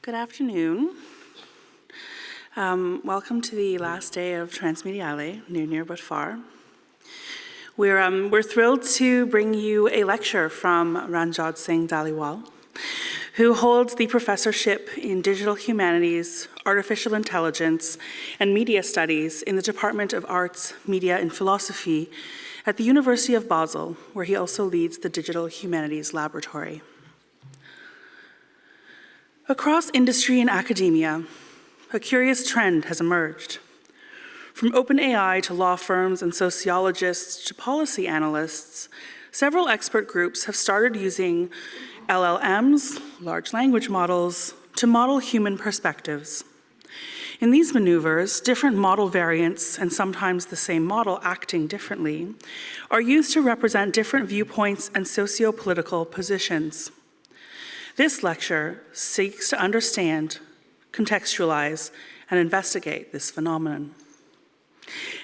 Good afternoon. Welcome to the last day of Transmediale, near but far. We're thrilled to bring you a lecture from Ranjodh Singh Dhaliwal, who holds the professorship in Digital Humanities, Artificial Intelligence, and Media Studies in the Department of Arts, Media, and Philosophy at the University of Basel, where he also leads the Digital Humanities Laboratory. Across industry and academia, a curious trend has emerged. From OpenAI to law firms and sociologists to policy analysts, several expert groups have started using LLMs, large language models, to model human perspectives. In these maneuvers, different model variants, and sometimes the same model acting differently, are used to represent different viewpoints and socio-political positions. This lecture seeks to understand, contextualize, and investigate this phenomenon.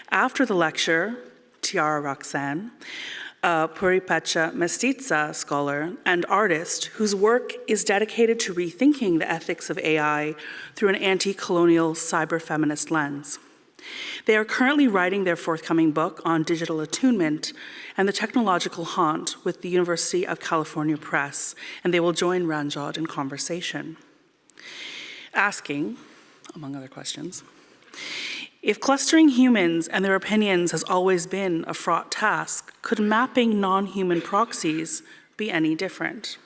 After the lecture, Tiara Roxanne, a Puripacha Mestiza scholar and artist whose work is dedicated to rethinking the ethics of AI through an anti-colonial cyber-feminist lens. They are currently writing their forthcoming book on digital attunement and the technological haunt with the University of California Press, and they will join Ranjodh in conversation. Asking, among other questions, if clustering humans and their opinions has always been a fraught task, could mapping non-human proxies be any different?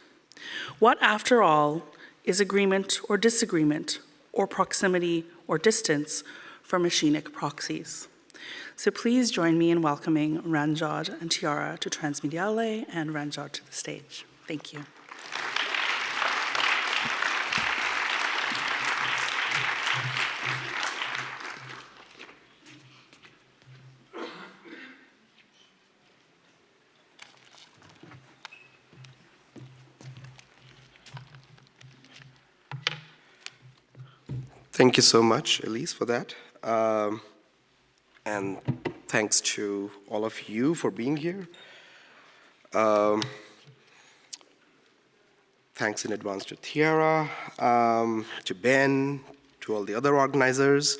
What, after all, is agreement or disagreement, or proximity or distance for machinic proxies? So please join me in welcoming Ranjodh and Tiara to Transmediale and Ranjodh to the stage. Thank you. Thank you so much, Elise, for that. And thanks to all of you for being here. Thanks in advance to Tiara, to Ben, to all the other organizers,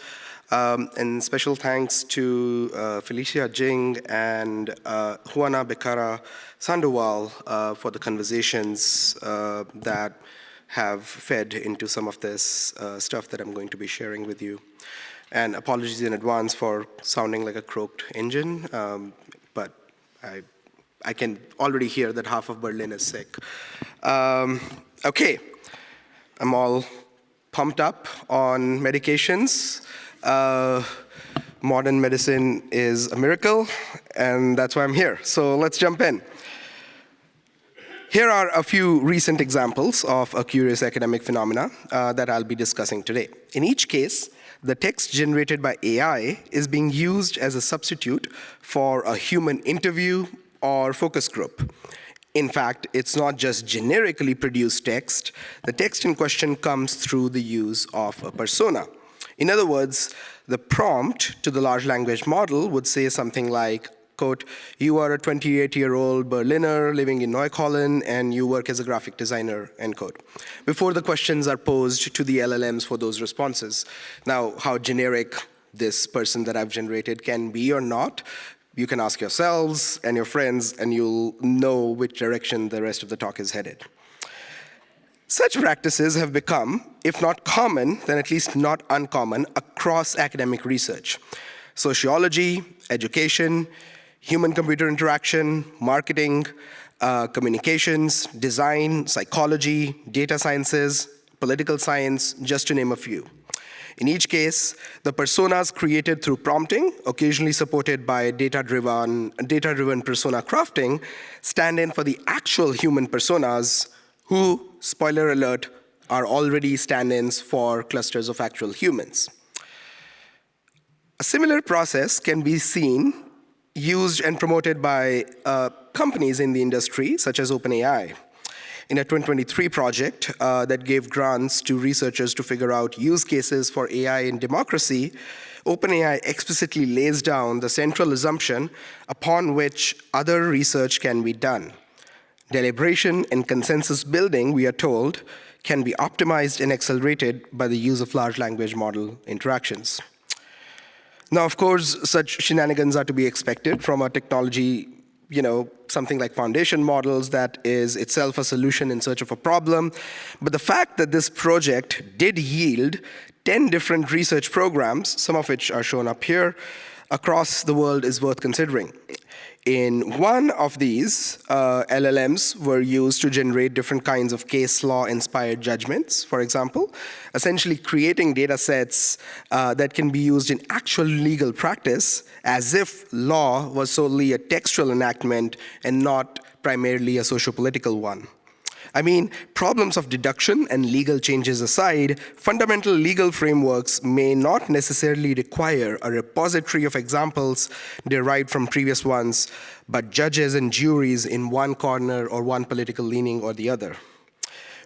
and special thanks to Felicia Jing and Juana Becerra Sandoval for the conversations that have fed into some of this stuff that I'm going to be sharing with you. And apologies in advance for sounding like a croaked engine, but I can already hear that half of Berlin is sick. Okay, I'm all pumped up on medications. Modern medicine is a miracle, and that's why I'm here. So let's jump in. Here are a few recent examples of a curious academic phenomena that I'll be discussing today. In each case, the text generated by AI is being used as a substitute for a human interview or focus group. In fact, it's not just generically produced text. The text in question comes through the use of a persona. In other words, the prompt to the large language model would say something like, quote, you are a 28-year-old Berliner living in Neukölln and you work as a graphic designer, end quote, before the questions are posed to the LLMs for those responses. Now, how generic this person that I've generated can be or not, you can ask yourselves and your friends and you'll know which direction the rest of the talk is headed. Such practices have become, if not common, then at least not uncommon across academic research. Sociology, education, human-computer interaction, marketing, communications, design, psychology, data sciences, political science, just to name a few. In each case, the personas created through prompting, occasionally supported by data-driven persona crafting, stand in for the actual human personas who, spoiler alert, are already stand-ins for clusters of actual humans. A similar process can be seen used and promoted by companies in the industry, such as OpenAI. In a 2023 project that gave grants to researchers to figure out use cases for AI in democracy, OpenAI explicitly lays down the central assumption upon which other research can be done. Deliberation and consensus building, we are told, can be optimized and accelerated by the use of large language model interactions. Now, of course, such shenanigans are to be expected from a technology, something like foundation models that is itself a solution in search of a problem. But the fact that this project did yield 10 different research programs, some of which are shown up here, across the world is worth considering. In one of these, LLMs were used to generate different kinds of case law-inspired judgments, for example, essentially creating data sets that can be used in actual legal practice as if law was solely a textual enactment and not primarily a socio-political one. I mean, problems of deduction and legal changes aside, fundamental legal frameworks may not necessarily require a repository of examples derived from previous ones, but judges and juries in one corner or one political leaning or the other.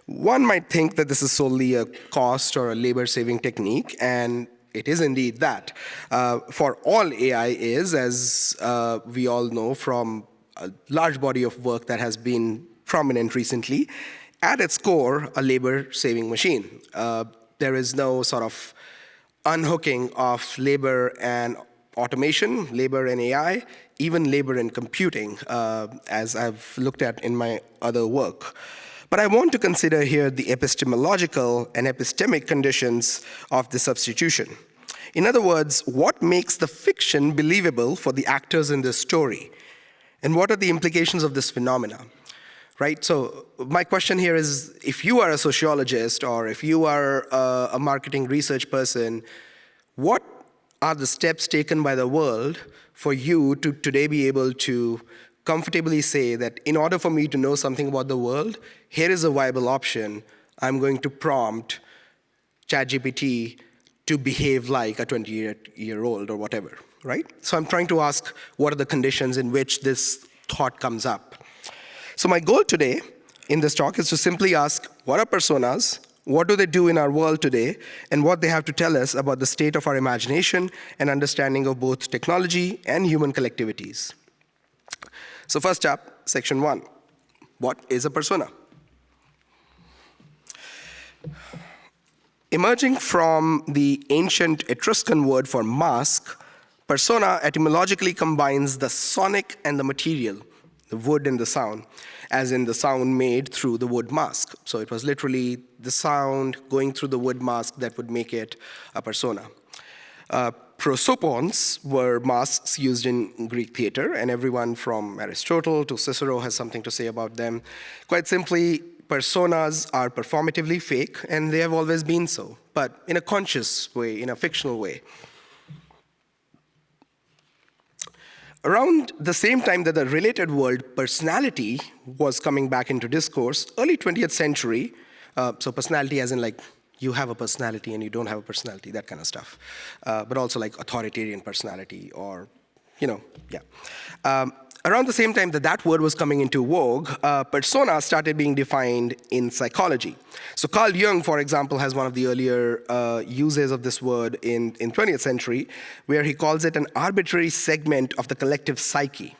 One might think that this is solely a cost or a labor-saving technique, and it is indeed that. For all AI is, as we all know from a large body of work that has been prominent recently, at its core, a labor-saving machine. There is no sort of unhooking of labor and automation, labor and AI, even labor and computing, as I've looked at in my other work. But I want to consider here the epistemological and epistemic conditions of the substitution. In other words, what makes the fiction believable for the actors in this story? And what are the implications of this phenomena? Right, so my question here is, if you are a sociologist or if you are a marketing research person, what are the steps taken by the world for you to today be able to comfortably say that in order for me to know something about the world, here is a viable option. I'm going to prompt ChatGPT to behave like a 20-year-old or whatever, right? So I'm trying to ask, what are the conditions in which this thought comes up? So my goal today in this talk is to simply ask, what are personas, what do they do in our world today, and what they have to tell us about the state of our imagination and understanding of both technology and human collectivities. So first up, section 1. What is a persona? Emerging from the ancient Etruscan word for mask, persona etymologically combines the sonic and the material, the wood and the sound, as in the sound made through the wood mask. So it was literally the sound going through the wood mask that would make it a persona. Prosopons were masks used in Greek theater, and everyone from Aristotle to Cicero has something to say about them. Quite simply, personas are performatively fake, and they have always been so, but in a conscious way, in a fictional way. Around the same time that the related word personality was coming back into discourse, early 20th century, so personality as in like you have a personality and you don't have a personality, that kind of stuff, but also like authoritarian personality or, around the same time that that word was coming into vogue, persona started being defined in psychology. So Carl Jung, for example, has one of the earlier uses of this word in 20th century, where he calls it an arbitrary segment of the collective psyche.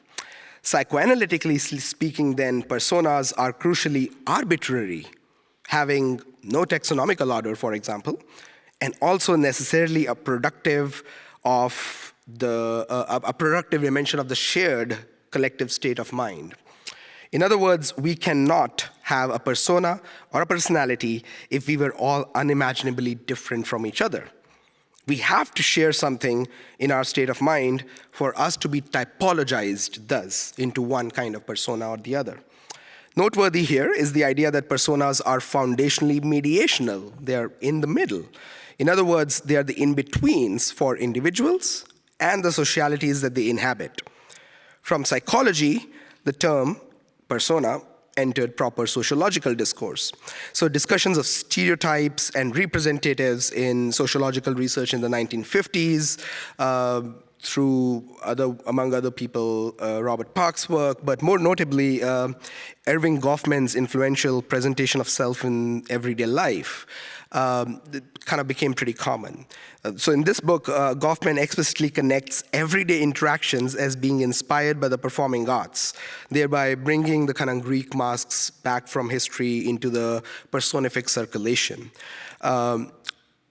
Psychoanalytically speaking, then, personas are crucially arbitrary, having no taxonomical order, for example, and also necessarily a productive dimension of the shared collective state of mind. In other words, we cannot have a persona or a personality if we were all unimaginably different from each other. We have to share something in our state of mind for us to be typologized, thus, into one kind of persona or the other. Noteworthy here is the idea that personas are foundationally mediational. They are in the middle. In other words, they are the in-betweens for individuals and the socialities that they inhabit. From psychology, the term persona entered proper sociological discourse. So discussions of stereotypes and representatives in sociological research in the 1950s through among other people, Robert Park's work, but more notably, Erving Goffman's influential presentation of self in everyday life. It kind of became pretty common. So in this book, Goffman explicitly connects everyday interactions as being inspired by the performing arts, thereby bringing the kind of Greek masks back from history into the personific circulation.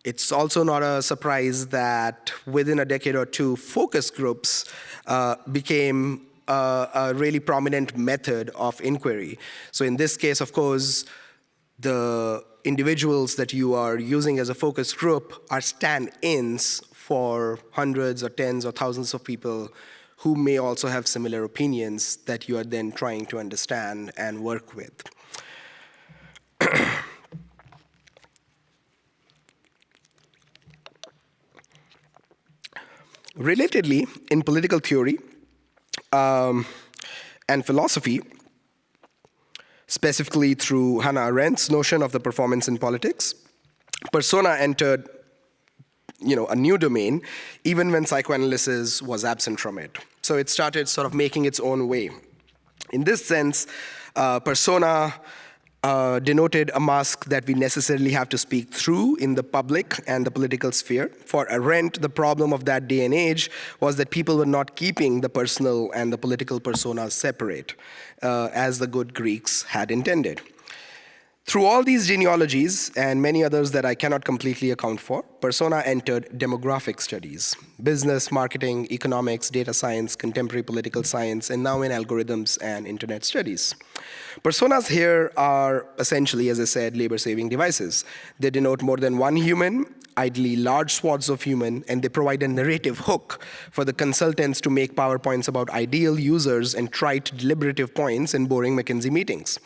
It's also not a surprise that within a decade or two, focus groups became a really prominent method of inquiry. So in this case, of course, the individuals that you are using as a focus group are stand-ins for hundreds or tens or thousands of people who may also have similar opinions that you are then trying to understand and work with. Relatedly, in political theory and philosophy, specifically through Hannah Arendt's notion of the performance in politics, persona entered a new domain, even when psychoanalysis was absent from it. So it started sort of making its own way. In this sense, persona denoted a mask that we necessarily have to speak through in the public and the political sphere. For Arendt, the problem of that day and age was that people were not keeping the personal and the political personas separate, as the good Greeks had intended. Through all these genealogies and many others that I cannot completely account for, persona entered demographic studies, business, marketing, economics, data science, contemporary political science, and now in algorithms and internet studies. Personas here are essentially, as I said, labor-saving devices. They denote more than one human, ideally large swaths of human, and they provide a narrative hook for the consultants to make PowerPoints about ideal users and trite deliberative points in boring McKinsey meetings.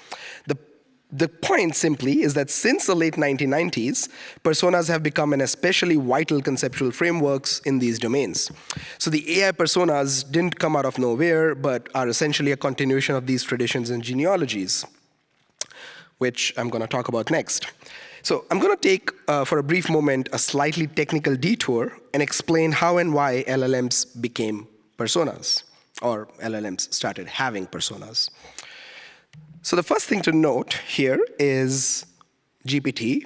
The point simply is that since the late 1990s, personas have become an especially vital conceptual frameworks in these domains. So the AI personas didn't come out of nowhere, but are essentially a continuation of these traditions and genealogies, which I'm going to talk about next. So I'm going to take, for a brief moment, a slightly technical detour and explain how and why LLMs became personas, or LLMs started having personas. So the first thing to note here is GPT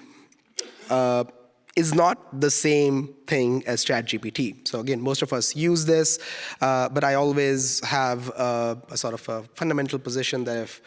is not the same thing as ChatGPT. So again, most of us use this, but I always have a sort of a fundamental position that if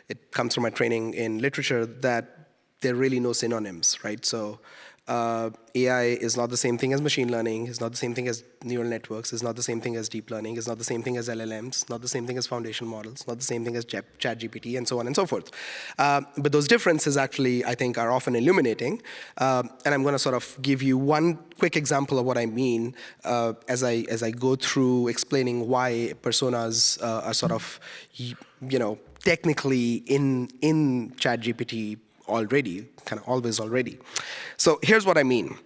it comes from my training in literature, that there are really no synonyms, right? So AI is not the same thing as machine learning, it's not the same thing as neural networks, it's not the same thing as deep learning, it's not the same thing as LLMs, not the same thing as foundation models, not the same thing as ChatGPT, and so on and so forth. But those differences actually, I think, are often illuminating. And I'm going to sort of give you one quick example of what I mean as I go through explaining why personas are sort of, technically in ChatGPT already, kind of always already. So here's what I mean.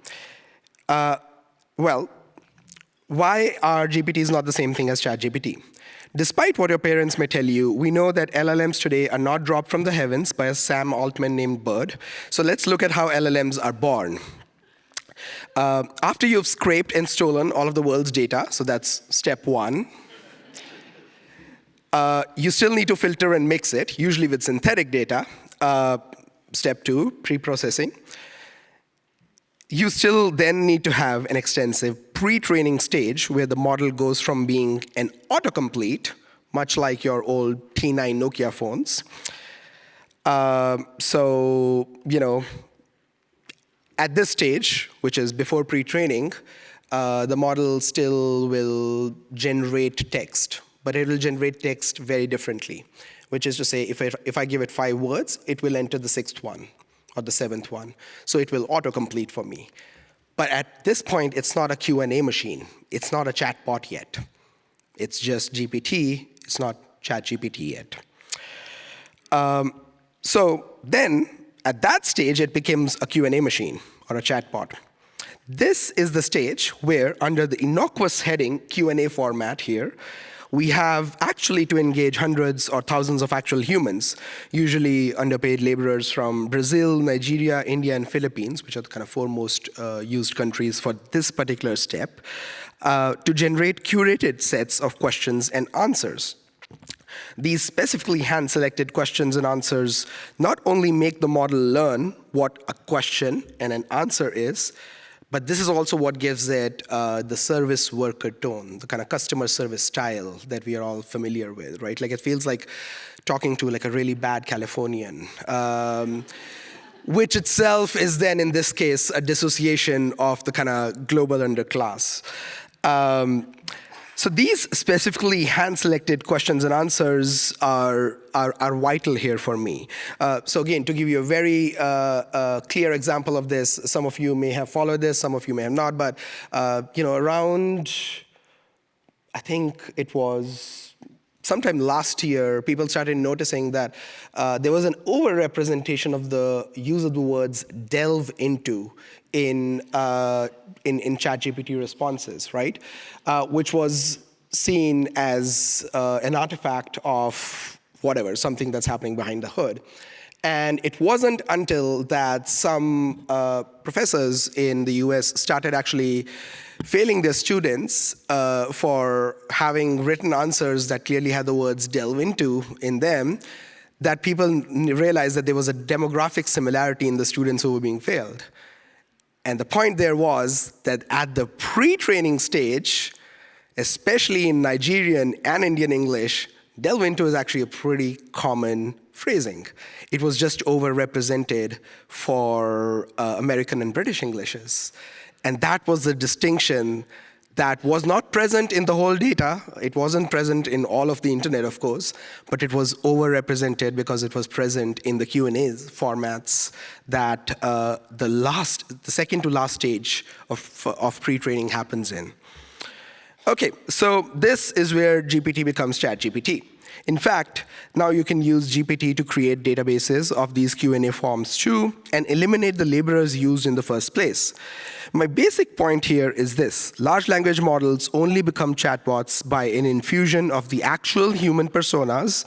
Well, why are GPTs not the same thing as ChatGPT? Despite what your parents may tell you, we know that LLMs today are not dropped from the heavens by a Sam Altman named bird. So let's look at how LLMs are born. After you've scraped and stolen all of the world's data, so that's step one, you still need to filter and mix it, usually with synthetic data. Step two, pre-processing. You still then need to have an extensive pre-training stage where the model goes from being an autocomplete, much like your old T9 Nokia phones. At this stage, which is before pre-training, the model still will generate text, but it will generate text very differently, which is to say, if I give it 5 words, it will enter the 6th one or the 7th one. So it will autocomplete for me. But at this point, it's not a Q&A machine. It's not a chatbot yet. It's just GPT. It's not ChatGPT yet. So then, at that stage, it becomes a Q&A machine or a chatbot. This is the stage where, under the innocuous heading Q&A format here, we have actually to engage hundreds or thousands of actual humans, usually underpaid laborers from Brazil, Nigeria, India, and Philippines, which are the kind of four most used countries for this particular step, to generate curated sets of questions and answers. These specifically hand-selected questions and answers not only make the model learn what a question and an answer is, but this is also what gives it the service worker tone, the kind of customer service style that we are all familiar with, right? Like it feels like talking to like a really bad Californian, which itself is then, in this case, a dissociation of the kind of global underclass. So these specifically hand-selected questions and answers are vital here for me. So again, to give you a very clear example of this, some of you may have followed this, some of you may have not, but around, I think it was sometime last year, people started noticing that there was an overrepresentation of the use of the words delve into in ChatGPT responses, right? Which was seen as an artifact of whatever, something that's happening behind the hood. And it wasn't until that some professors in the US started actually failing their students for having written answers that clearly had the words delve into in them, that people realized that there was a demographic similarity in the students who were being failed. And the point there was that at the pre-training stage, especially in Nigerian and Indian English, delve into is actually a pretty common phrasing. It was just overrepresented for American and British Englishes. And that was the distinction that was not present in the whole data. It wasn't present in all of the internet, of course, but it was overrepresented because it was present in the Q&A formats that the second to last stage of pre-training happens in. Okay, so this is where GPT becomes ChatGPT. In fact, now you can use GPT to create databases of these Q&A forms too, and eliminate the laborers used in the first place. My basic point here is this: large language models only become chatbots by an infusion of the actual human personas,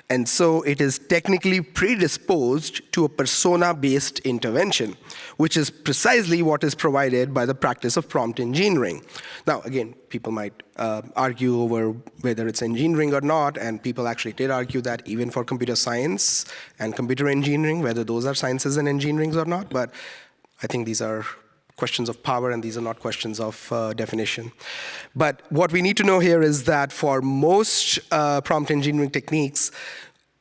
and so it is technically predisposed to a persona-based intervention, which is precisely what is provided by the practice of prompt engineering. Now, again, people might argue over whether it's engineering or not, and people actually did argue that even for computer science and computer engineering, whether those are sciences and engineerings or not, but I think these are questions of power, and these are not questions of definition. But what we need to know here is that for most prompt engineering techniques,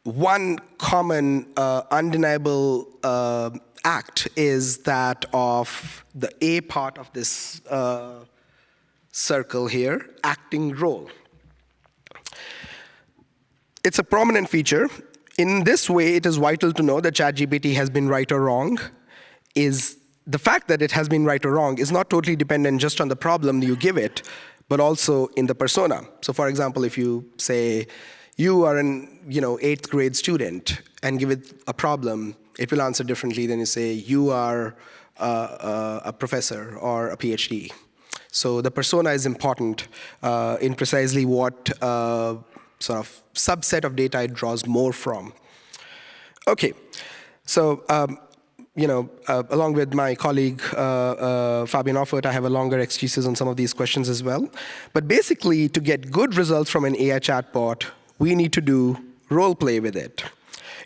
one common undeniable act is that of the A part of this circle here, acting role. It's a prominent feature. In this way, it is vital to know that ChatGPT has been right or wrong. The fact that it has been right or wrong is not totally dependent just on the problem you give it, but also in the persona. So for example, if you say, you are an 8th grade student and give it a problem, it will answer differently than you say, you are a professor or a PhD. So the persona is important in precisely what sort of subset of data it draws more from. Okay, so along with my colleague Fabian Offert, I have a longer exegesis on some of these questions as well. But basically, to get good results from an AI chatbot, we need to do role play with it.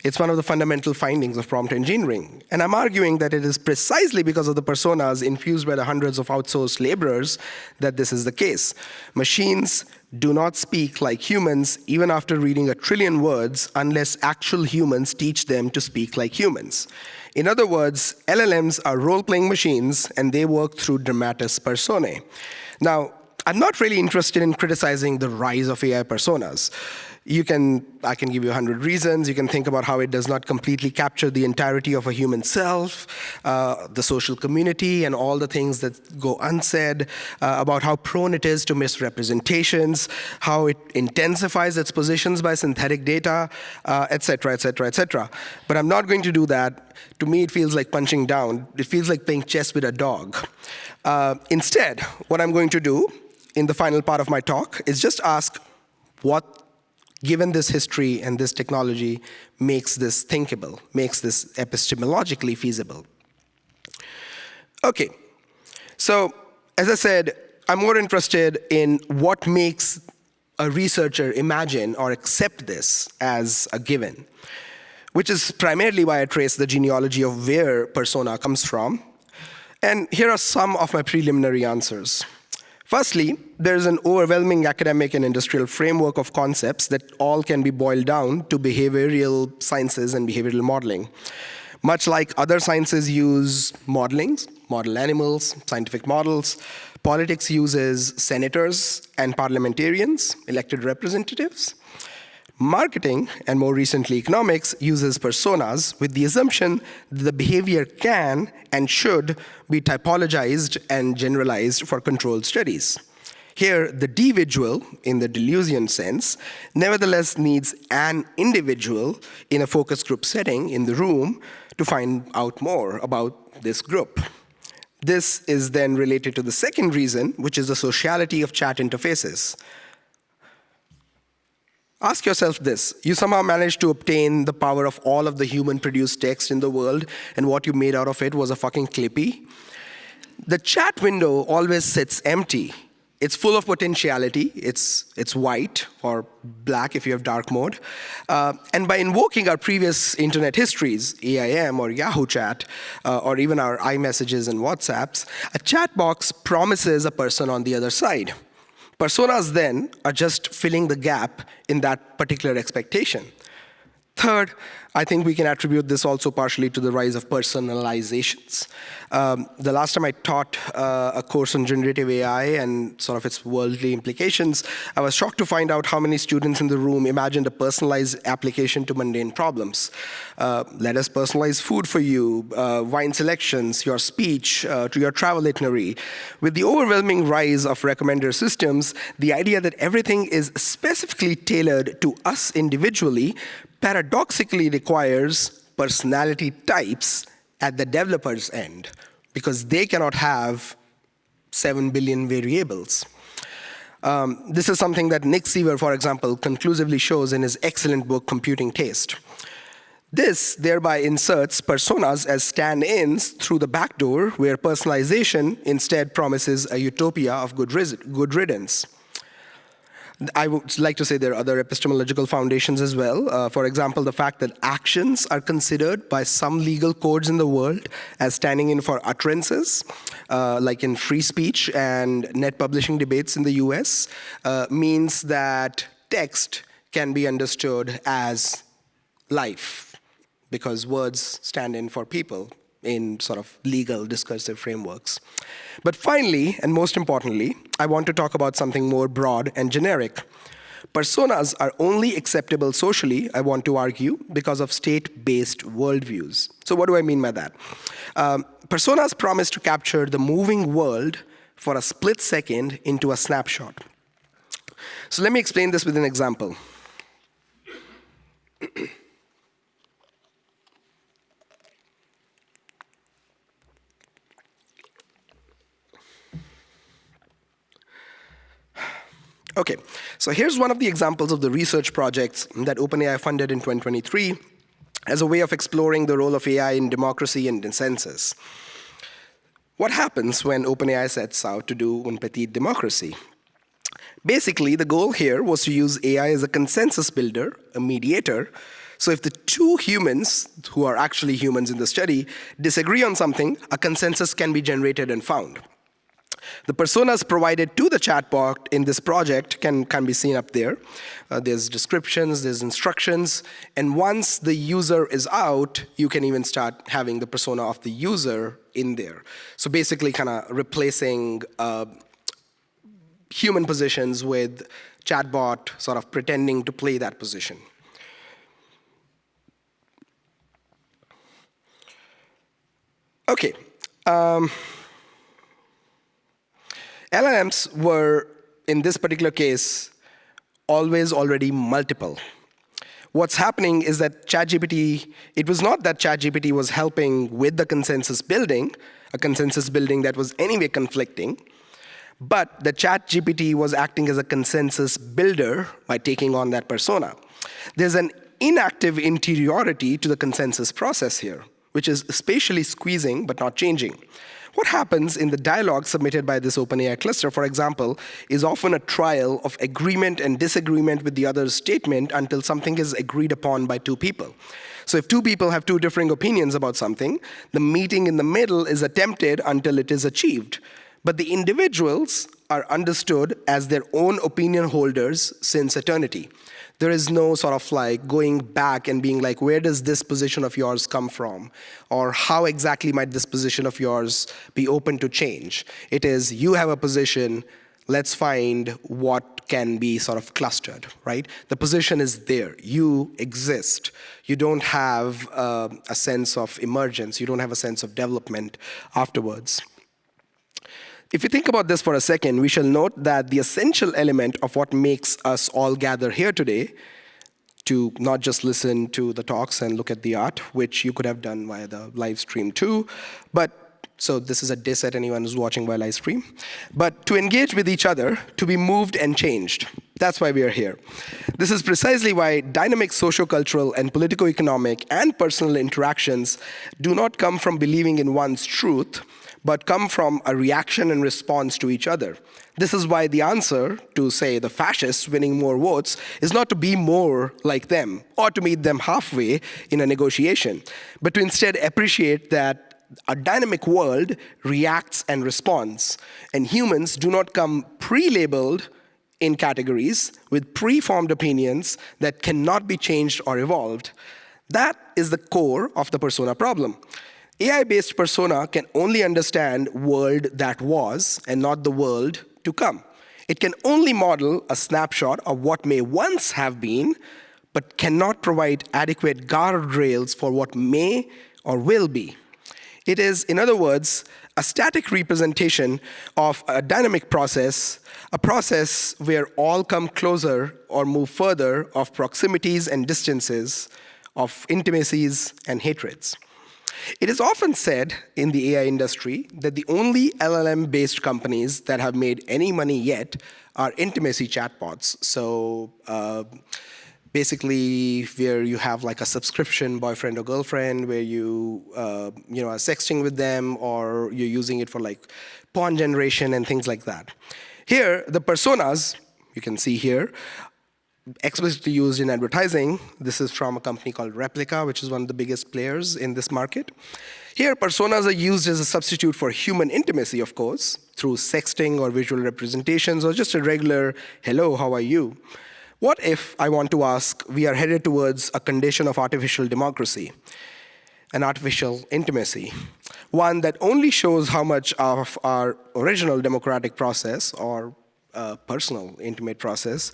It's one of the fundamental findings of prompt engineering. And I'm arguing that it is precisely because of the personas infused by the hundreds of outsourced laborers that this is the case. Machines do not speak like humans even after reading 1 trillion words unless actual humans teach them to speak like humans. In other words, LLMs are role-playing machines, and they work through dramatis personae. Now, I'm not really interested in criticizing the rise of AI personas. I can give you 100 reasons. You can think about how it does not completely capture the entirety of a human self, the social community, and all the things that go unsaid, about how prone it is to misrepresentations, how it intensifies its positions by synthetic data, et cetera, et cetera, et cetera. But I'm not going to do that. To me, it feels like punching down. It feels like playing chess with a dog. Instead, what I'm going to do in the final part of my talk is just ask, What, given this history and this technology, makes this thinkable, makes this epistemologically feasible? Okay, so as I said, I'm more interested in what makes a researcher imagine or accept this as a given, which is primarily why I trace the genealogy of where persona comes from. And here are some of my preliminary answers. Firstly, there's an overwhelming academic and industrial framework of concepts that all can be boiled down to behavioral sciences and behavioral modeling. Much like other sciences use modelings, model animals, scientific models, politics uses senators and parliamentarians, elected representatives. Marketing, and more recently economics, uses personas with the assumption that the behavior can and should be typologized and generalized for controlled studies. Here, the individual, in the Deleuzian sense, nevertheless needs an individual in a focus group setting in the room to find out more about this group. This is then related to the second reason, which is the sociality of chat interfaces. Ask yourself this. You somehow managed to obtain the power of all of the human-produced text in the world, and what you made out of it was a fucking Clippy. The chat window always sits empty. It's full of potentiality. It's white or black if you have dark mode. And by invoking our previous internet histories, AIM or Yahoo Chat, or even our iMessages and WhatsApps, a chat box promises a person on the other side. Personas then are just filling the gap in that particular expectation. Third, I think we can attribute this also partially to the rise of personalizations. The last time I taught a course on generative AI and sort of its worldly implications, I was shocked to find out how many students in the room imagined a personalized application to mundane problems. Let us personalize food for you, wine selections, your speech, to your travel itinerary. With the overwhelming rise of recommender systems, the idea that everything is specifically tailored to us individually paradoxically requires personality types at the developer's end, because they cannot have 7 billion variables. This is something that Nick Seaver, for example, conclusively shows in his excellent book, Computing Taste. This thereby inserts personas as stand-ins through the back door, where personalization instead promises a utopia of good riddance. I would like to say there are other epistemological foundations as well. For example, the fact that actions are considered by some legal codes in the world as standing in for utterances, like in free speech and net publishing debates in the US, means that text can be understood as life, because words stand in for people in sort of legal discursive frameworks. But finally, and most importantly, I want to talk about something more broad and generic. Personas are only acceptable socially, I want to argue, because of state-based worldviews. So what do I mean by that? Personas promise to capture the moving world for a split second into a snapshot. So let me explain this with an example. Okay, so here's one of the examples of the research projects that OpenAI funded in 2023 as a way of exploring the role of AI in democracy and consensus. What happens when OpenAI sets out to do une petite democracy? Basically, the goal here was to use AI as a consensus builder, a mediator. So if the two humans, who are actually humans in the study, disagree on something, a consensus can be generated and found. The personas provided to the chatbot in this project can be seen up there. There's descriptions, there's instructions, and once the user is out, you can even start having the persona of the user in there. So basically kind of replacing human positions with chatbot sort of pretending to play that position. Okay. LLMs were, in this particular case, always already multiple. What's happening is that ChatGPT, it was not that ChatGPT was helping with the consensus building, a consensus building that was anyway conflicting, But the ChatGPT was acting as a consensus builder by taking on that persona. There's an inactive interiority to the consensus process here, which is spatially squeezing but not changing. What happens in the dialogue submitted by this OpenAI cluster, for example, is often a trial of agreement and disagreement with the other's statement until something is agreed upon by two people. So if two people have two differing opinions about something, the meeting in the middle is attempted until it is achieved. But the individuals are understood as their own opinion holders since eternity. There is no sort of like going back and being like, where does this position of yours come from? Or how exactly might this position of yours be open to change? It is, you have a position, let's find what can be sort of clustered, right? The position is there, you exist. You don't have a sense of emergence, you don't have a sense of development afterwards. If you think about this for a second, we shall note that the essential element of what makes us all gather here today, to not just listen to the talks and look at the art, which you could have done via the live stream too, so this is a diss at anyone who's watching via live stream, but to engage with each other, to be moved and changed. That's why we are here. This is precisely why dynamic sociocultural and politico-economic and personal interactions do not come from believing in one's truth, but come from a reaction and response to each other. This is why the answer to, say, the fascists winning more votes is not to be more like them or to meet them halfway in a negotiation, but to instead appreciate that a dynamic world reacts and responds, and humans do not come pre-labeled in categories with pre-formed opinions that cannot be changed or evolved. That is the core of the persona problem. AI-based persona can only understand world that was and not the world to come. It can only model a snapshot of what may once have been, but cannot provide adequate guardrails for what may or will be. It is, in other words, a static representation of a dynamic process, a process where all come closer or move further of proximities and distances, of intimacies and hatreds. It is often said in the AI industry that the only LLM-based companies that have made any money yet are intimacy chatbots. So basically where you have like a subscription boyfriend or girlfriend where you are sexting with them, or you're using it for like porn generation and things like that. Here, the personas, you can see here, explicitly used in advertising. This is from a company called Replica, which is one of the biggest players in this market. Here, personas are used as a substitute for human intimacy, of course, through sexting or visual representations or just a regular, hello, how are you? What if I want to ask, we are headed towards a condition of artificial democracy, an artificial intimacy, one that only shows how much of our original democratic process or personal intimate process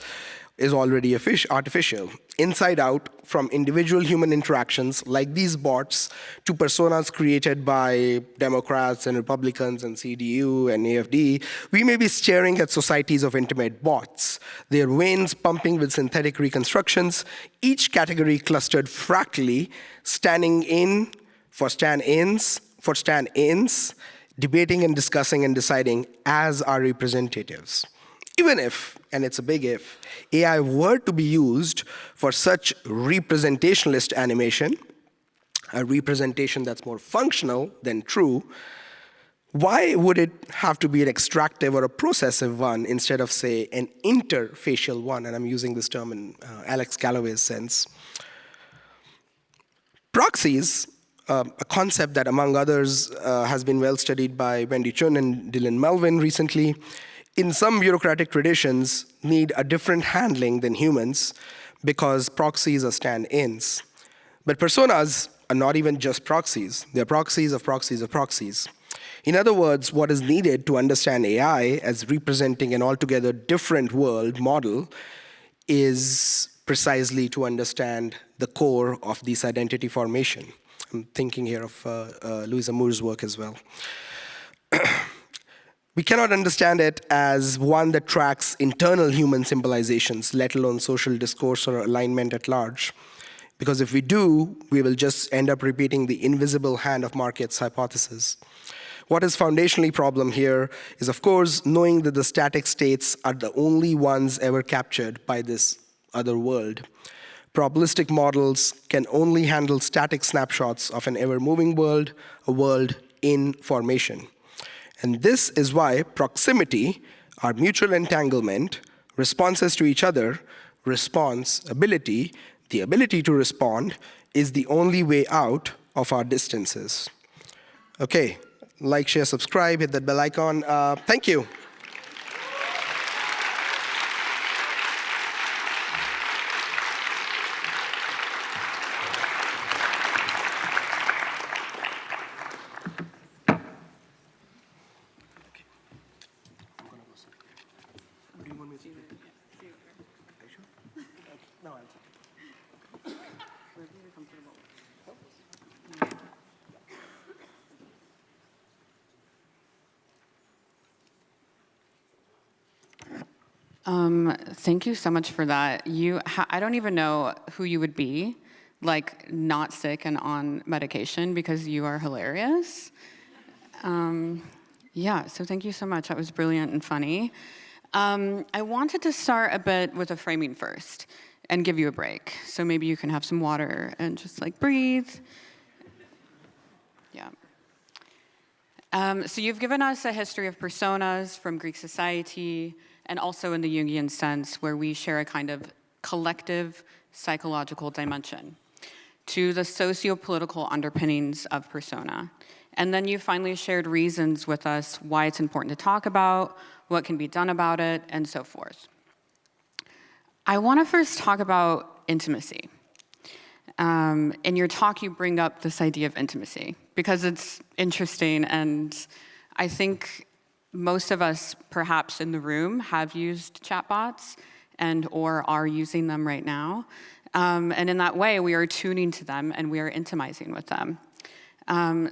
is already artificial, inside out, from individual human interactions like these bots to personas created by Democrats and Republicans and CDU and AFD. We may be staring at societies of intimate bots, their veins pumping with synthetic reconstructions, each category clustered fractally, standing in for stand-ins, debating and discussing and deciding as our representatives. Even if, and it's a big if, AI were to be used for such representationalist animation, a representation that's more functional than true, why would it have to be an extractive or a processive one instead of, say, an interfacial one? And I'm using this term in Alex Galloway's sense. Proxies, a concept that, among others, has been well studied by Wendy Chun and Dylan Melvin recently, in some bureaucratic traditions, need a different handling than humans because proxies are stand-ins. But personas are not even just proxies. They're proxies of proxies of proxies. In other words, what is needed to understand AI as representing an altogether different world model is precisely to understand the core of this identity formation. I'm thinking here of Louisa Moore's work as well. We cannot understand it as one that tracks internal human symbolizations, let alone social discourse or alignment at large. Because if we do, we will just end up repeating the invisible hand of markets hypothesis. What is foundationally problem here is, of course, knowing that the static states are the only ones ever captured by this other world. Probabilistic models can only handle static snapshots of an ever-moving world, a world in formation. And this is why proximity, our mutual entanglement, responses to each other, responsibility, the ability to respond, is the only way out of our distances. Okay, like, share, subscribe, hit that bell icon. Thank you. Thank you so much for that. I don't even know who you would be, like not sick and on medication, because you are hilarious. Yeah, so thank you so much. That was brilliant and funny. I wanted to start a bit with a framing first and give you a break. So maybe you can have some water and just like breathe. Yeah. So you've given us a history of personas from Greek society, and also in the Jungian sense, where we share a kind of collective psychological dimension to the socio-political underpinnings of persona. And then you finally shared reasons with us why it's important to talk about, what can be done about it, and so forth. I want to first talk about intimacy. In your talk, you bring up this idea of intimacy because it's interesting, and I think most of us, perhaps in the room, have used chatbots and or are using them right now. And in that way, we are tuning to them and we are intimizing with them.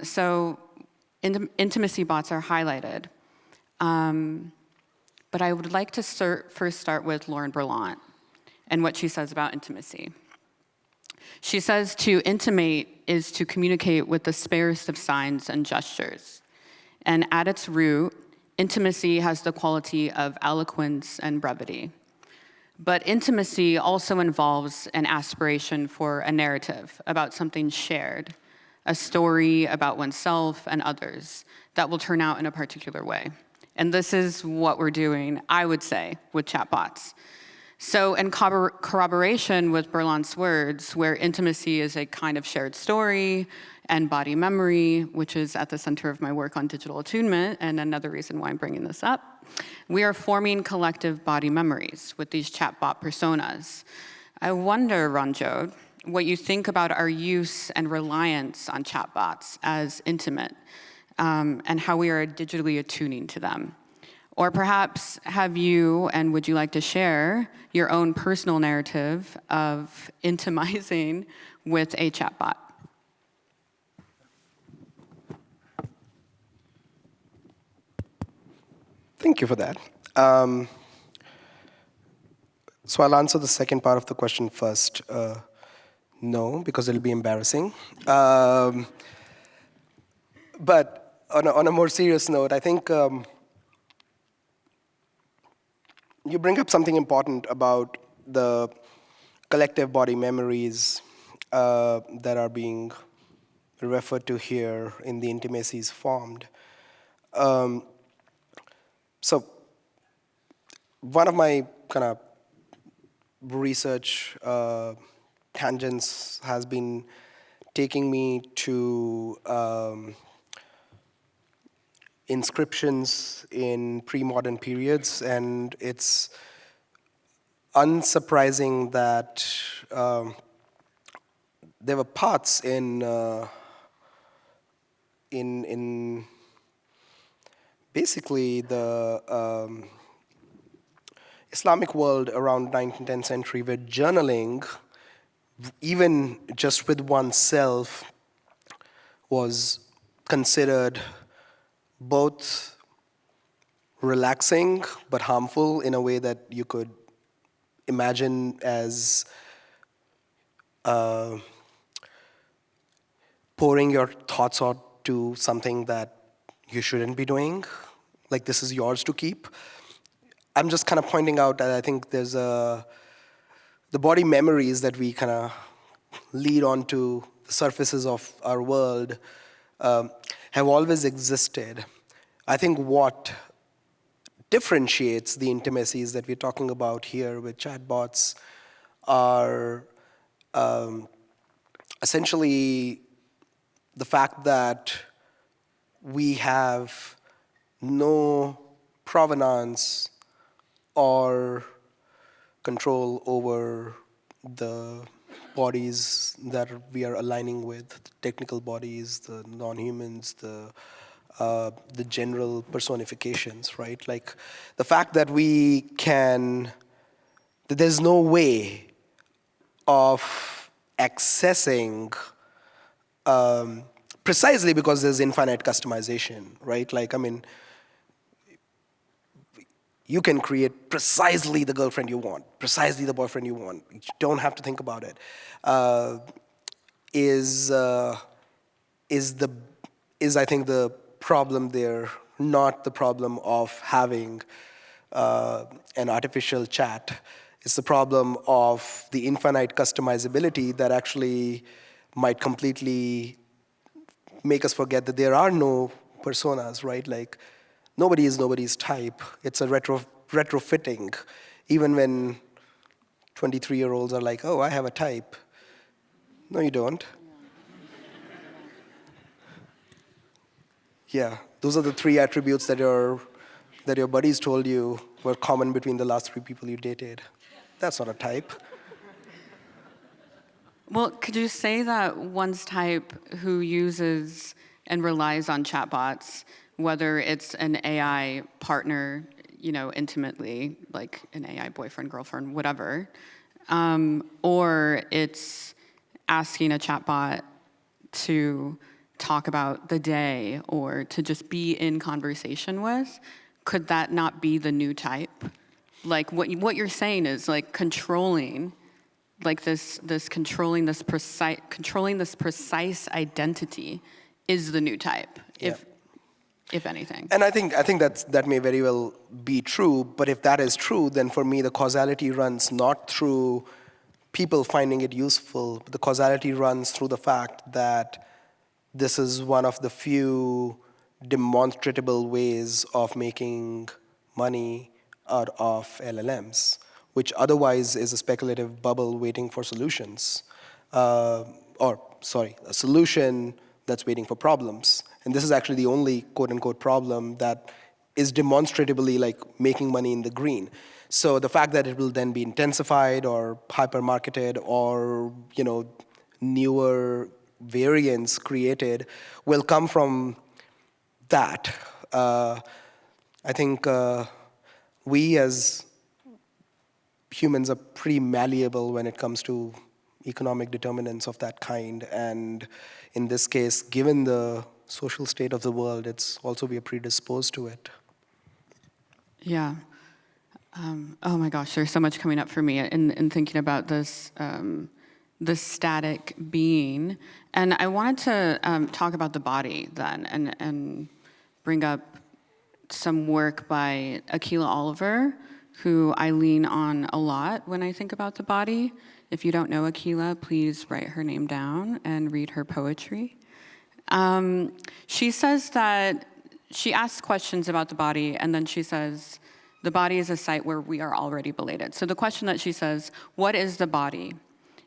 So intimacy bots are highlighted. But I would like to first start with Lauren Berlant and what she says about intimacy. She says to intimate is to communicate with the sparest of signs and gestures. And at its root, intimacy has the quality of eloquence and brevity. But intimacy also involves an aspiration for a narrative about something shared, a story about oneself and others that will turn out in a particular way. And this is what we're doing, I would say, with chatbots. So in corroboration with Berlant's words, where intimacy is a kind of shared story and body memory, which is at the center of my work on digital attunement, and another reason why I'm bringing this up, we are forming collective body memories with these chatbot personas. I wonder, Ranjodh, what you think about our use and reliance on chatbots as intimate, and how we are digitally attuning to them. Or perhaps have you, and would you like to share, your own personal narrative of intimizing with a chatbot? Thank you for that. So I'll answer the second part of the question first. No, because it'll be embarrassing. But on a more serious note, I think you bring up something important about the collective body memories that are being referred to here in the intimacies formed. So one of my kind of research tangents has been taking me to inscriptions in pre-modern periods, and it's unsurprising that there were parts in basically the Islamic world around 9th and 10th century where journaling, even just with oneself, was considered both relaxing but harmful in a way that you could imagine as pouring your thoughts out to something that you shouldn't be doing. Like, this is yours to keep. I'm just kind of pointing out that I think there's the body memories that we kind of lead onto the surfaces of our world have always existed. I think what differentiates the intimacies that we're talking about here with chatbots are essentially the fact that we have no provenance or control over the bodies that we are aligning with, the technical bodies, the non-humans, the general personifications, right? Like the fact that that there's no way of accessing precisely because there's infinite customization, right? Like, I mean, you can create precisely the girlfriend you want, precisely the boyfriend you want. You don't have to think about it. Is I think the problem there, not the problem of having an artificial chat. It's the problem of the infinite customizability that actually might completely make us forget that there are no personas, right? Like, nobody is nobody's type. It's a retrofitting. Even when 23-year-olds are like, oh, I have a type. No, you don't. Yeah, those are the 3 attributes that your buddies told you were common between the last 3 people you dated. That's not a type. Well, could you say that one's type who uses and relies on chatbots, whether it's an AI partner, intimately, like an AI boyfriend, girlfriend, whatever, or it's asking a chatbot to talk about the day or to just be in conversation with, could that not be the new type? Like what you're saying is like controlling, like controlling this precise identity is the new type, if anything. And I think that may very well be true, but if that is true, then for me the causality runs not through people finding it useful, but the causality runs through the fact that this is one of the few demonstrable ways of making money out of LLMs, which otherwise is a speculative bubble waiting for solutions. A solution that's waiting for problems. And this is actually the only quote-unquote problem that is demonstrably like making money in the green. So the fact that it will then be intensified or hyper-marketed or newer variants created will come from that. I think we as humans are pretty malleable when it comes to economic determinants of that kind. And in this case, given the social state of the world, it's also we are predisposed to it. Yeah. Oh my gosh, there's so much coming up for me in thinking about this, the static being. And I wanted to talk about the body then and bring up some work by Akilah Oliver, who I lean on a lot when I think about the body. If you don't know Akilah, please write her name down and read her poetry. She says that she asks questions about the body, and then she says, the body is a site where we are already belated. So the question that she says, what is the body?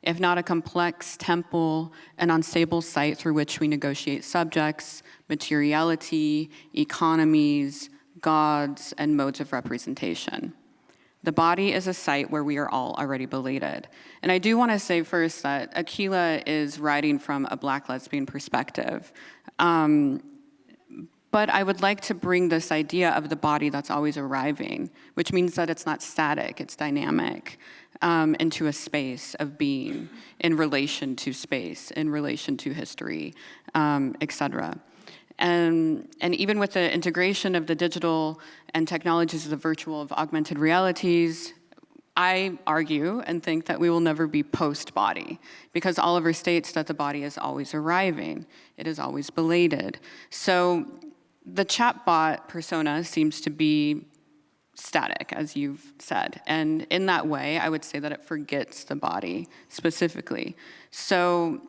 If not a complex temple, an unstable site through which we negotiate subjects, materiality, economies, gods, and modes of representation. The body is a site where we are all already belated. And I do want to say first that Akilah is writing from a Black lesbian perspective. But I would like to bring this idea of the body that's always arriving, which means that it's not static, it's dynamic, into a space of being in relation to space, in relation to history, et cetera. And even with the integration of the digital and technologies of the virtual, of augmented realities, I argue and think that we will never be post-body, because Oliver states that the body is always arriving. It is always belated. So the chatbot persona seems to be static, as you've said. And in that way, I would say that it forgets the body specifically. So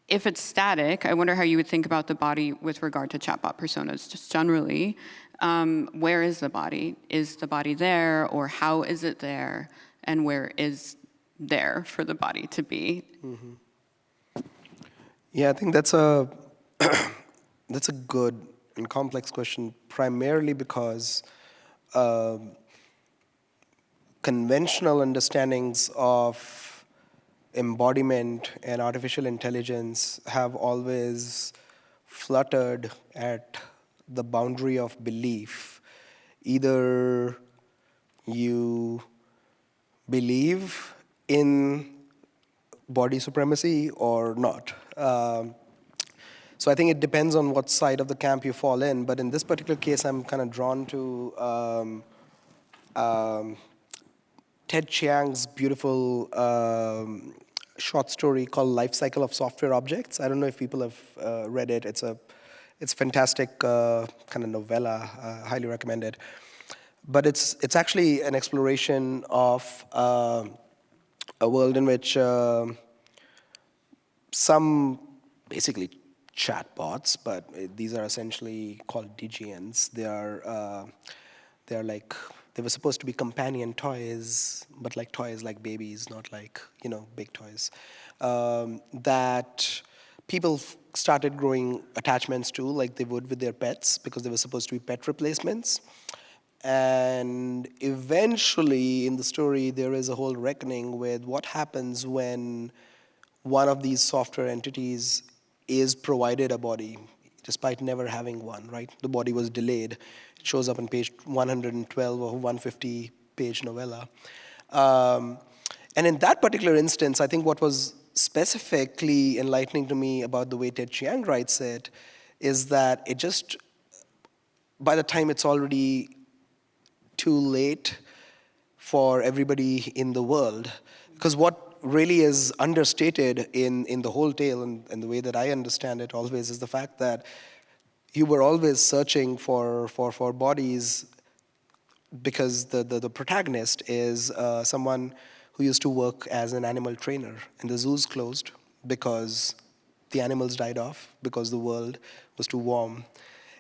if it's static, I wonder how you would think about the body with regard to chatbot personas, just generally. Where is the body? Is the body there, or how is it there? And where is there for the body to be? Mm-hmm. Yeah, I think that's a that's a good and complex question, primarily because conventional understandings of embodiment and artificial intelligence have always fluttered at the boundary of belief. Either you believe in body supremacy or not. So I think it depends on what side of the camp you fall in. But in this particular case, I'm kind of drawn to Ted Chiang's beautiful short story called Life Cycle of Software Objects. I don't know if people have read it. It's a fantastic kind of novella. Highly recommend it. But it's actually an exploration of a world in which some basically chatbots, but these are essentially called digians. They're like, they were supposed to be companion toys, but like toys like babies, not like, big toys. That people started growing attachments to, like they would with their pets, because they were supposed to be pet replacements. And eventually in the story, there is a whole reckoning with what happens when one of these software entities is provided a body, despite never having one, right? The body was delayed. It shows up on page 112 or 150 page novella. And in that particular instance, I think what was specifically enlightening to me about the way Ted Chiang writes it is that it just, by the time it's already too late for everybody in the world, because what really is understated in the whole tale, and the way that I understand it always, is the fact that you were always searching for bodies, because the protagonist is someone who used to work as an animal trainer, and the zoos closed because the animals died off, because the world was too warm.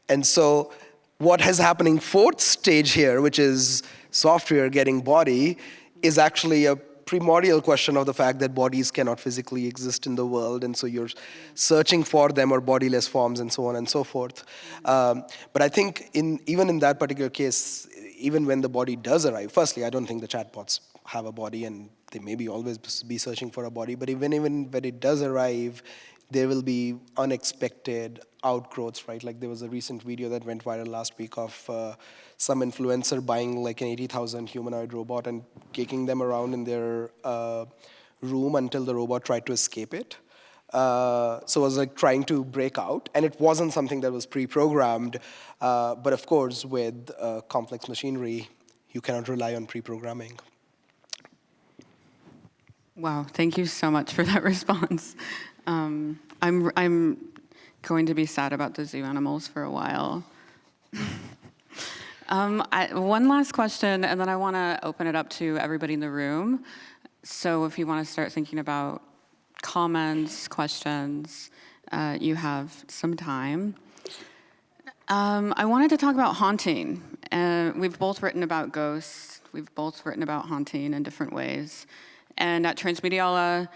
And so what is happening fourth stage here, which is software getting body, is actually a primordial question of the fact that bodies cannot physically exist in the world, and so you're searching for them or bodiless forms and so on and so forth. But I think even in that particular case, even when the body does arrive, firstly, I don't think the chatbots have a body, and they maybe always be searching for a body, but even when it does arrive, there will be unexpected outgrowths, right? Like there was a recent video that went viral last week of some influencer buying like an 80,000 humanoid robot and kicking them around in their room until the robot tried to escape it. So it was like trying to break out, and it wasn't something that was pre-programmed. But of course, with complex machinery, you cannot rely on pre-programming. Wow, thank you so much for that response. I'm going to be sad about the zoo animals for a while. One last question, and then I want to open it up to everybody in the room. So if you want to start thinking about comments, questions, you have some time. I wanted to talk about haunting. We've both written about ghosts. We've both written about haunting in different ways. And at Transmediala,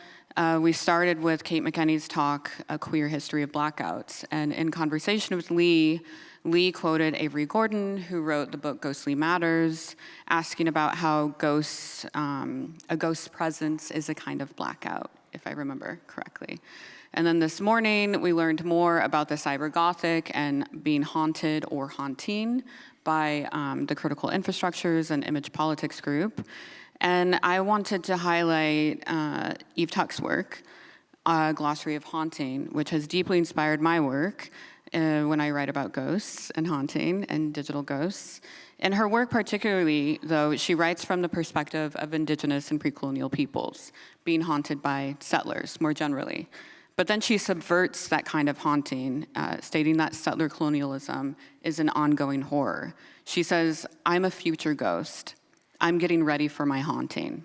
we started with Kate McKenney's talk, A Queer History of Blackouts. And in conversation with Lee quoted Avery Gordon, who wrote the book Ghostly Matters, asking about how ghosts, a ghost's presence is a kind of blackout, if I remember correctly. And then this morning, we learned more about the cybergothic and being haunted or haunting by the Critical Infrastructures and Image Politics group. And I wanted to highlight Eve Tuck's work, Glossary of Haunting, which has deeply inspired my work when I write about ghosts and haunting and digital ghosts. In her work particularly, though, she writes from the perspective of indigenous and pre-colonial peoples being haunted by settlers more generally. But then she subverts that kind of haunting, stating that settler colonialism is an ongoing horror. She says, I'm a future ghost. I'm getting ready for my haunting.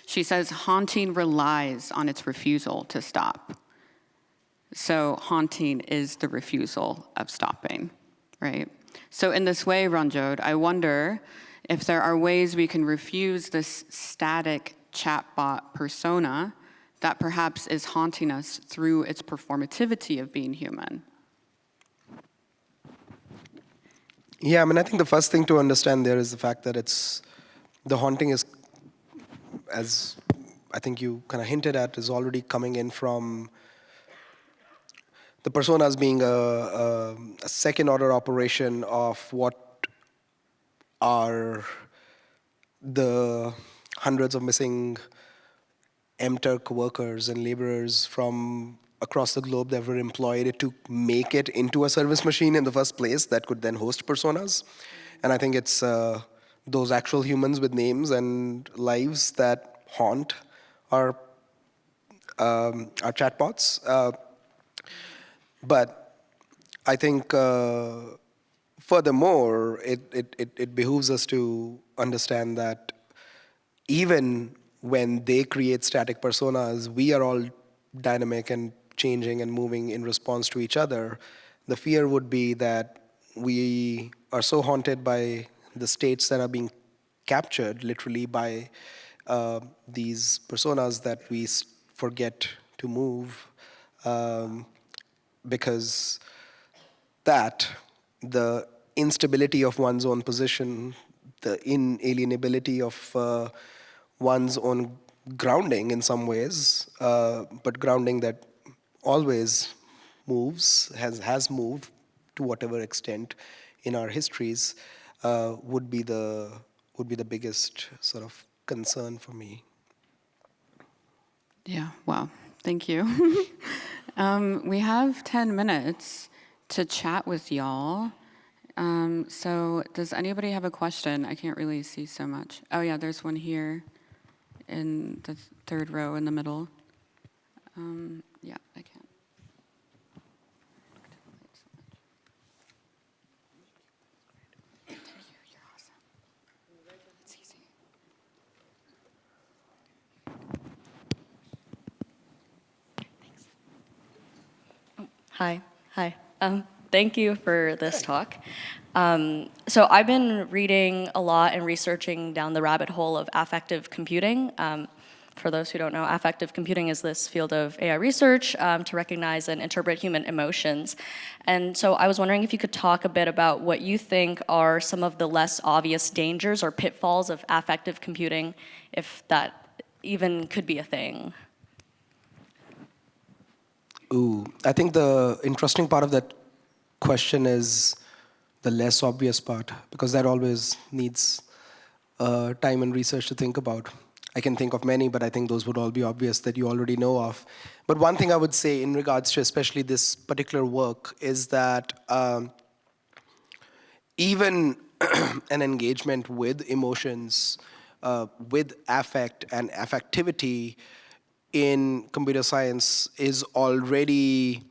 She says haunting relies on its refusal to stop. So haunting is the refusal of stopping, right? So in this way, Ranjodh, I wonder if there are ways we can refuse this static chatbot persona that perhaps is haunting us through its performativity of being human. Yeah, I mean, I think the first thing to understand there is the fact that the haunting is, as I think you kind of hinted at, is already coming in from the personas being a second-order operation of what are the hundreds of missing MTurk workers and laborers from across the globe that were employed to make it into a service machine in the first place that could then host personas. And I think it's those actual humans with names and lives that haunt our chatbots. But I think furthermore, it behooves us to understand that even when they create static personas, we are all dynamic and changing and moving in response to each other. The fear would be that we are so haunted by the states that are being captured literally by these personas that we forget to move, because the instability of one's own position, the inalienability of one's own grounding in some ways, but grounding that always moves, has moved to whatever extent in our histories, would be the biggest sort of concern for me. Yeah, wow, thank you. We have 10 minutes to chat with y'all. So does anybody have a question? I can't really see so much. Oh yeah, there's one here in the third row in the middle. Yeah, I can't. Thank you, you're awesome. It's easy. Hi. Hi. Thank you for this talk. So I've been reading a lot and researching down the rabbit hole of affective computing. For those who don't know, affective computing is this field of AI research to recognize and interpret human emotions. And so I was wondering if you could talk a bit about what you think are some of the less obvious dangers or pitfalls of affective computing, if that even could be a thing. Ooh, I think the interesting part of that question is the less obvious part, because that always needs time and research to think about. I can think of many, but I think those would all be obvious that you already know of. But one thing I would say in regards to especially this particular work is that even an engagement with emotions, with affect and affectivity in computer science is already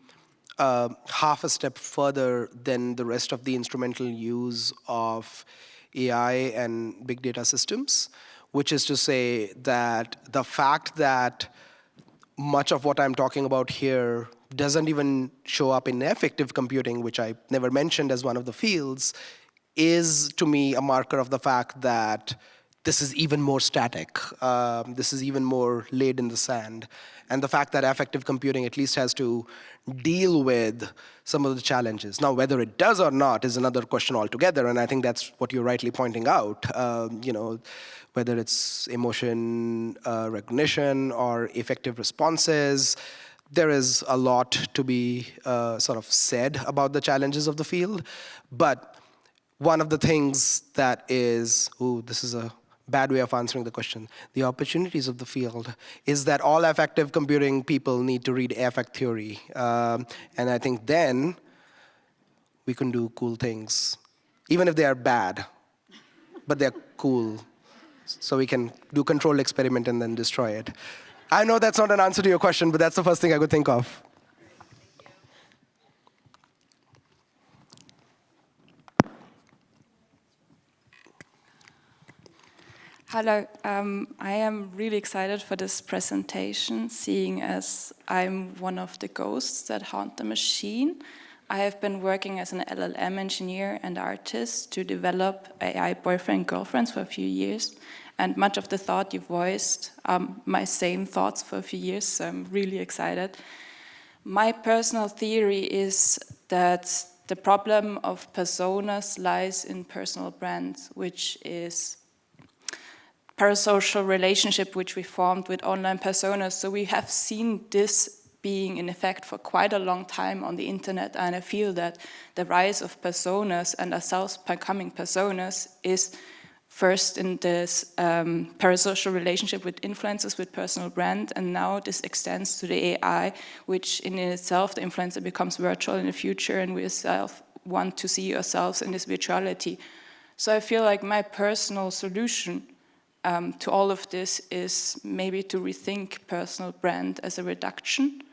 half a step further than the rest of the instrumental use of AI and big data systems, which is to say that the fact that much of what I'm talking about here doesn't even show up in effective computing, which I never mentioned as one of the fields, is to me a marker of the fact that this is even more static. This is even more laid in the sand. And the fact that affective computing at least has to deal with some of the challenges. Now, whether it does or not is another question altogether, and I think that's what you're rightly pointing out. Whether it's emotion recognition or effective responses, there is a lot to be sort of said about the challenges of the field. But one of the things that is, this is a bad way of answering the question, the opportunities of the field, is that all affective computing people need to read affect theory. And I think then we can do cool things, even if they are bad, but they're cool. So we can do controlled experiment and then destroy it. I know that's not an answer to your question, but that's the first thing I could think of. Hello, I am really excited for this presentation, seeing as I'm one of the ghosts that haunt the machine. I have been working as an LLM engineer and artist to develop AI boyfriend girlfriends for a few years, and much of the thought you voiced are my same thoughts for a few years, so I'm really excited. My personal theory is that the problem of personas lies in personal brands, which is parasocial relationship which we formed with online personas. So we have seen this being in effect for quite a long time on the internet, and I feel that the rise of personas and ourselves becoming personas is first in this parasocial relationship with influencers with personal brand, and now this extends to the AI, which in itself the influencer becomes virtual in the future, and we ourselves want to see ourselves in this virtuality. So I feel like my personal solution to all of this is maybe to rethink personal brand as a reduction.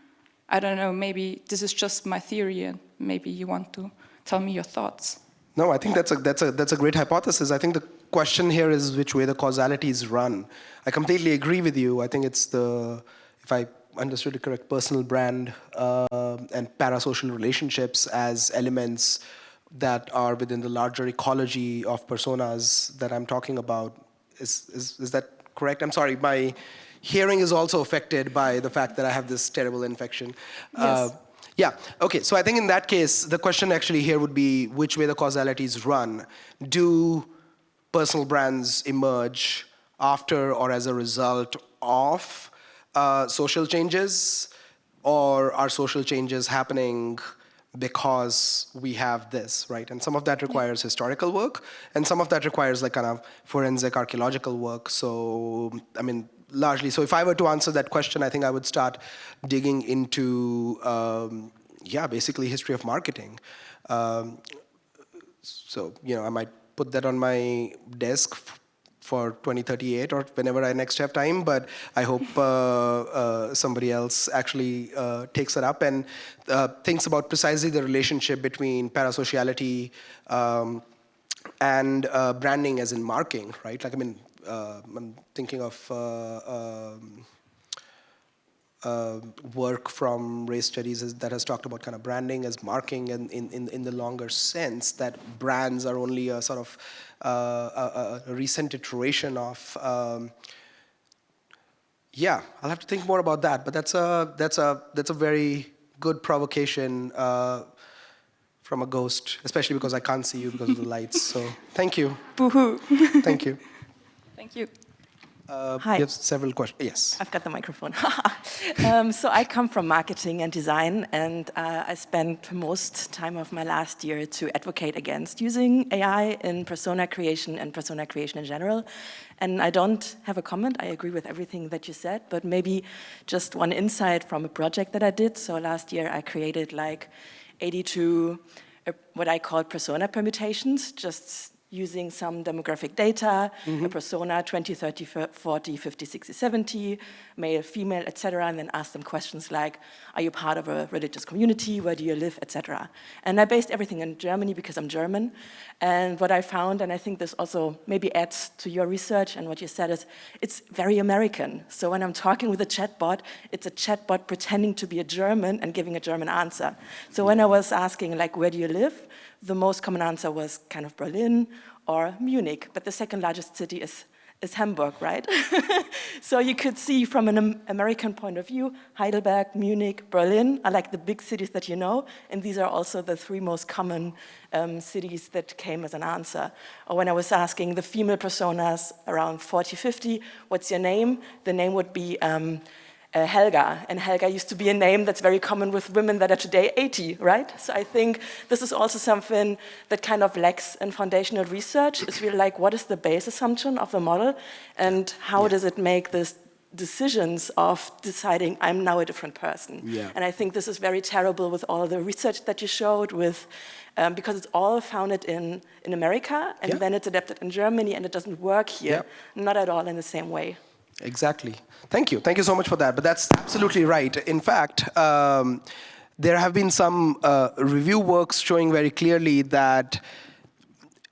I don't know, maybe this is just my theory, and maybe you want to tell me your thoughts. No, I think that's a great hypothesis. I think the question here is which way the causality is run. I completely agree with you. I think it's if I understood it correct, personal brand and parasocial relationships as elements that are within the larger ecology of personas that I'm talking about. Is that correct? I'm sorry, my hearing is also affected by the fact that I have this terrible infection. Yes. Yeah, okay, so I think in that case, the question actually here would be which way the causalities run. Do personal brands emerge after or as a result of social changes, or are social changes happening because we have this, right? And some of that requires historical work, and some of that requires like kind of forensic archaeological work. So, I mean, largely, so if I were to answer that question, I think I would start digging into, basically history of marketing. So, I might put that on my desk for 2038 or whenever I next have time, but I hope somebody else actually takes it up and thinks about precisely the relationship between parasociality and branding as in marking, right? Like, I mean, I'm thinking of work from race studies that has talked about kind of branding as marking, and in the longer sense that brands are only a sort of a recent iteration of I'll have to think more about that, but that's a very good provocation from a ghost, especially because I can't see you because of the lights. So thank you. Boo-hoo. Thank you. Thank you. Hi. You have several questions. Yes. I've got the microphone. So I come from marketing and design, and I spent most time of my last year to advocate against using AI in persona creation and persona creation in general. And I don't have a comment. I agree with everything that you said, but maybe just one insight from a project that I did. So last year I created like 82 what I call persona permutations, just using some demographic data, a persona 20, 30, 40, 50, 60, 70, male, female, etc., and then ask them questions like, are you part of a religious community, where do you live, etc. And I based everything in Germany because I'm German. And what I found, and I think this also maybe adds to your research and what you said, is it's very American. So when I'm talking with a chatbot, it's a chatbot pretending to be a German and giving a German answer. So when I was asking, like, where do you live? The most common answer was kind of Berlin or Munich, but the second largest city is Hamburg, right? So you could see from an American point of view, Heidelberg, Munich, Berlin are like the big cities that you know, and these are also the three most common cities that came as an answer. Or when I was asking the female personas around 40, 50, what's your name? The name would be Helga, and Helga used to be a name that's very common with women that are today 80, right? So I think this is also something that kind of lacks in foundational research. It's really like, what is the base assumption of the model, and how does it make this decisions of deciding I'm now a different person? Yeah. And I think this is very terrible with all the research that you showed with, because it's all founded in America, and then it's adapted in Germany, and it doesn't work here, not at all in the same way. Exactly. Thank you. Thank you so much for that. But that's absolutely right. In fact, there have been some review works showing very clearly that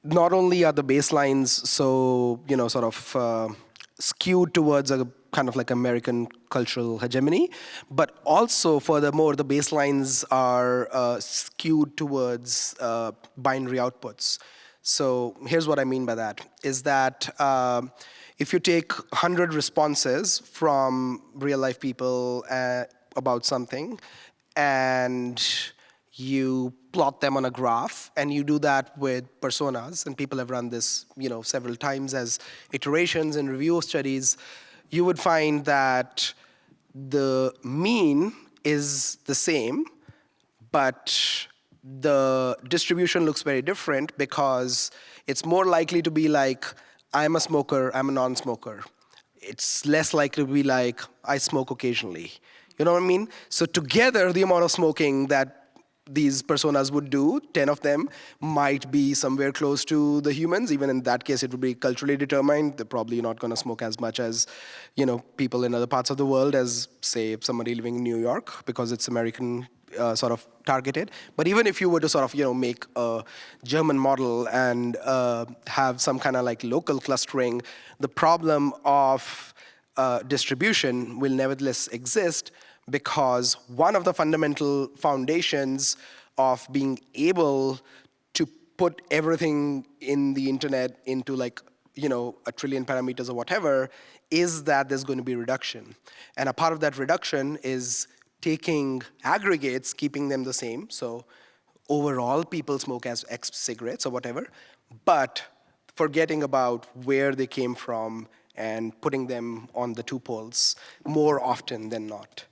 not only are the baselines so, sort of skewed towards a kind of like American cultural hegemony, but also, furthermore, the baselines are skewed towards binary outputs. So here's what I mean by that, is that if you take 100 responses from real-life people about something, and you plot them on a graph, and you do that with personas, and people have run this, several times as iterations and review studies, you would find that the mean is the same, but the distribution looks very different because it's more likely to be like, I'm a smoker, I'm a non-smoker. It's less likely to be like, I smoke occasionally. You know what I mean? So together, the amount of smoking that these personas would do, 10 of them, might be somewhere close to the humans. Even in that case, it would be culturally determined. They're probably not going to smoke as much as, people in other parts of the world as, say, somebody living in New York, because it's American sort of targeted. But even if you were to sort of, make a German model and have some kind of like local clustering, the problem of distribution will nevertheless exist, because one of the fundamental foundations of being able to put everything in the internet into like, a trillion parameters or whatever, is that there's going to be reduction. And a part of that reduction is taking aggregates, keeping them the same. So overall, people smoke as X cigarettes or whatever, but forgetting about where they came from and putting them on the two poles more often than not.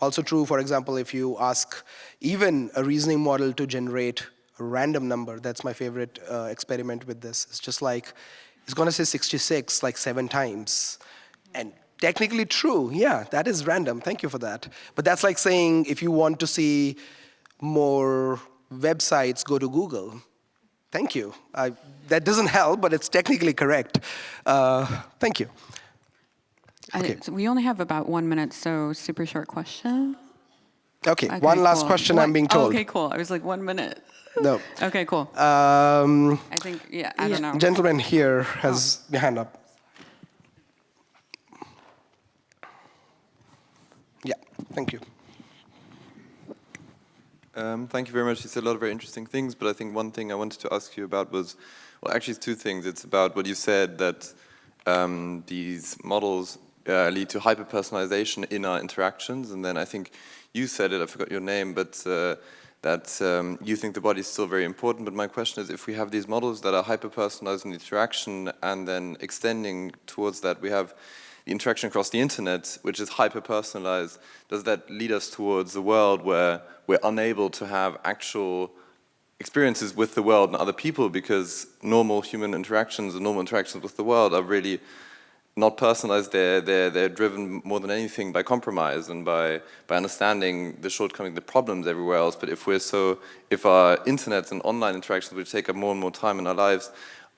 Also true, for example, if you ask even a reasoning model to generate a random number, that's my favorite experiment with this. It's just like, it's gonna say 66 like 7 times. And technically true, yeah, that is random, thank you for that. But that's like saying if you want to see more websites, go to Google. Thank you. That doesn't help, but it's technically correct. Thank you. Okay. So we only have about 1 minute, so super short question. Okay, one last cool. question I'm being told. Okay, cool. I was like 1 minute. No. Okay, cool. I think, I don't know. Gentleman here has your hand up. Yeah, thank you. Thank you very much. You said a lot of very interesting things, but I think one thing I wanted to ask you about was, well, actually it's 2 things. It's about what you said, that these models lead to hyper-personalization in our interactions, and then I think you said it, I forgot your name, but that you think the body is still very important. But my question is, if we have these models that are hyper-personalized in the interaction, and then extending towards that, we have the interaction across the internet, which is hyper-personalized, does that lead us towards a world where we're unable to have actual experiences with the world and other people, because normal human interactions and normal interactions with the world are really not personalized? They're driven more than anything by compromise and by understanding the shortcomings, the problems everywhere else. But if our internet and online interactions, which take up more and more time in our lives,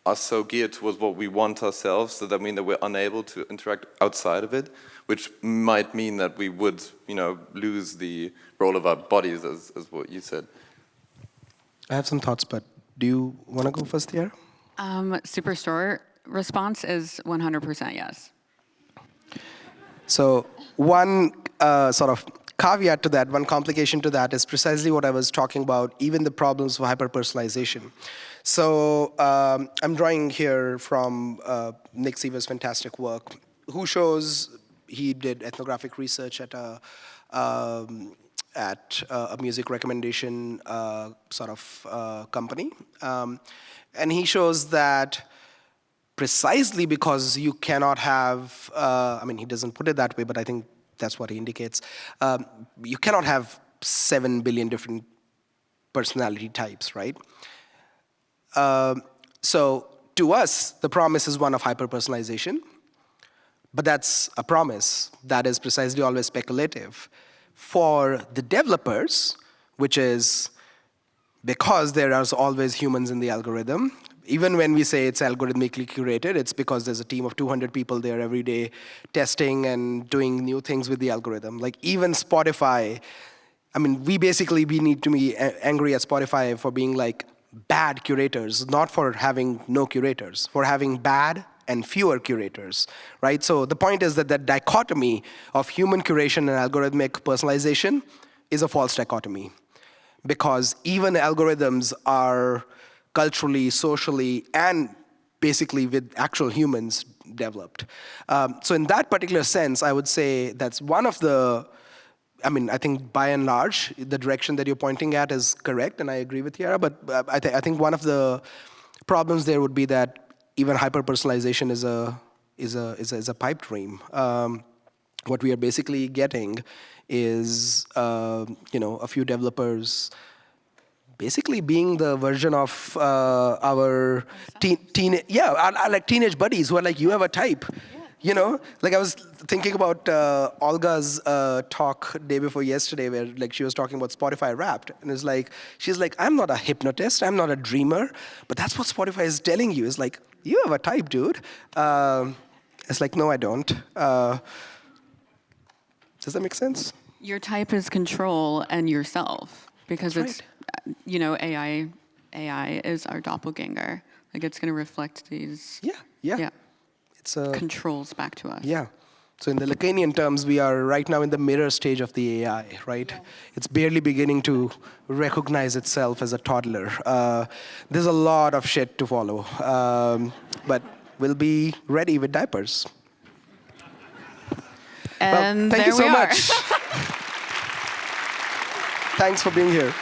are so geared towards what we want ourselves, does that mean that we're unable to interact outside of it, which might mean that we would, lose the role of our bodies, as what you said? I have some thoughts, but do you want to go first here? Super short response is 100% yes. So one sort of caveat to that, one complication to that is precisely what I was talking about, even the problems of hyper-personalization. So I'm drawing here from Nick Siever's fantastic work, who shows he did ethnographic research at a music recommendation sort of company. And he shows that precisely because you cannot have, he doesn't put it that way, but I think that's what he indicates. You cannot have 7 billion different personality types, right? So to us, the promise is one of hyper-personalization, but that's a promise that is precisely always speculative. For the developers, which is because there are always humans in the algorithm, even when we say it's algorithmically curated, it's because there's a team of 200 people there every day testing and doing new things with the algorithm. Like even Spotify, I mean, we need to be angry at Spotify for being like bad curators, not for having no curators, for having bad and fewer curators, right? So the point is that dichotomy of human curation and algorithmic personalization is a false dichotomy, because even algorithms are culturally, socially, and basically with actual humans developed. So in that particular sense, I would say that's one of the, I think by and large, the direction that you're pointing at is correct, and I agree with Tiara, but I think one of the problems there would be that even hyper-personalization is a pipe dream. What we are basically getting is, a few developers basically being the version of our like teenage buddies who are like, you have a type. You know, like I was thinking about Olga's talk day before yesterday, where like she was talking about Spotify Wrapped, and it's like she's like, I'm not a hypnotist, I'm not a dreamer, but that's what Spotify is telling you. It's like, you have a type, dude. It's like, no, I don't. Does that make sense? Your type is control and yourself, because That's it's, AI is our doppelganger. Like it's going to reflect these. Yeah. It's controls back to us. Yeah. So in the Lacanian terms, we are right now in the mirror stage of the AI, right? Yeah. It's barely beginning to recognize itself as a toddler. There's a lot of shit to follow, but we'll be ready with diapers. And well, thank there you so we are. much. Thanks for being here.